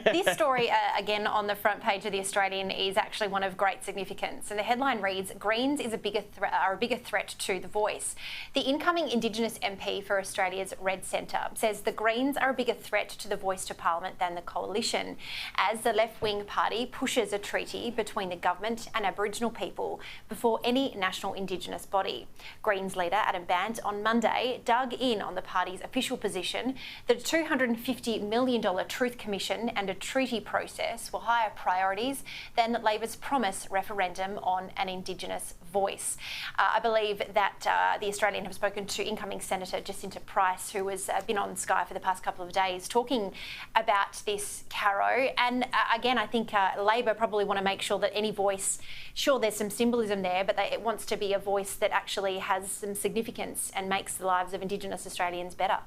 This story, again, on the front page of The Australian is actually one of great significance. And the headline reads, Greens are a bigger threat to the voice. The incoming Indigenous MP for Australia's Red Centre says the Greens are a bigger threat to the voice to Parliament than the Coalition, as the left-wing party pushes a treaty between the government and Aboriginal people before any national Indigenous body. Greens leader Adam Bandt on Monday dug in on the party's official position that a $250 million Truth Commission and a treaty process were higher priorities than Labor's promise referendum on an Indigenous voice. I believe that The Australian have spoken to incoming Senator Jacinta Price, who has been on Sky for the past couple of days talking about this, Caro. And again, I think Labor probably want to make sure that any voice, sure, there's some symbolism there, but it wants to be a voice that actually has some significance and makes the lives of Indigenous Australians better.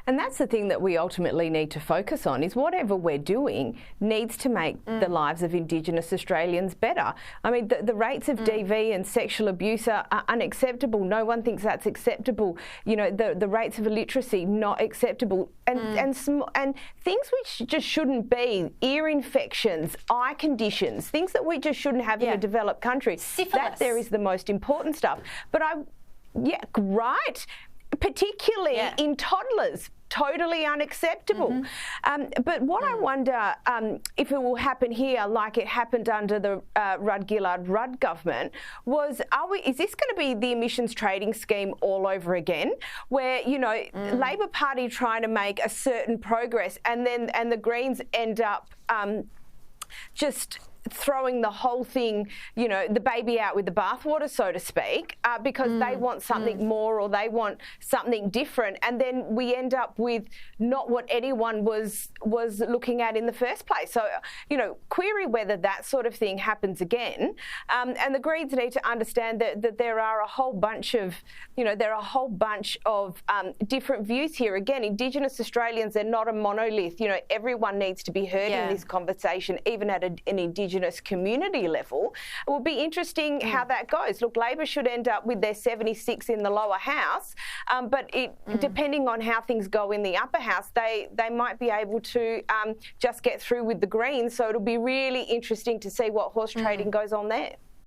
And that's the thing that we ultimately need to focus on, is whatever we're doing needs to make the lives of Indigenous Australians better. I mean, the rates of DV and sexual abuse are unacceptable. No one thinks that's acceptable. You know, the rates of illiteracy, not acceptable. And things which just shouldn't be, ear infections, eye conditions, things that we just shouldn't have in a developed country. Syphilis. That there is the most important stuff. But right. Particularly in toddlers, totally unacceptable. But what I wonder if it will happen here, like it happened under the Rudd-Gillard-Rudd government, is this going to be the emissions trading scheme all over again, where, you know, Labor Party trying to make a certain progress and the Greens end up just throwing the whole thing, you know, the baby out with the bathwater, so to speak, because they want something more or they want something different, and then we end up with not what anyone was looking at in the first place. So, you know, query whether that sort of thing happens again. And the Greens need to understand that there are a whole bunch of, you know, different views here. Again, Indigenous Australians are not a monolith. You know, everyone needs to be heard in this conversation, even at an Indigenous community level. It will be interesting how that goes. Look, Labor should end up with their 76 in the lower house, but depending on how things go in the upper house, they might be able to just get through with the Greens. So it'll be really interesting to see what horse trading goes on there.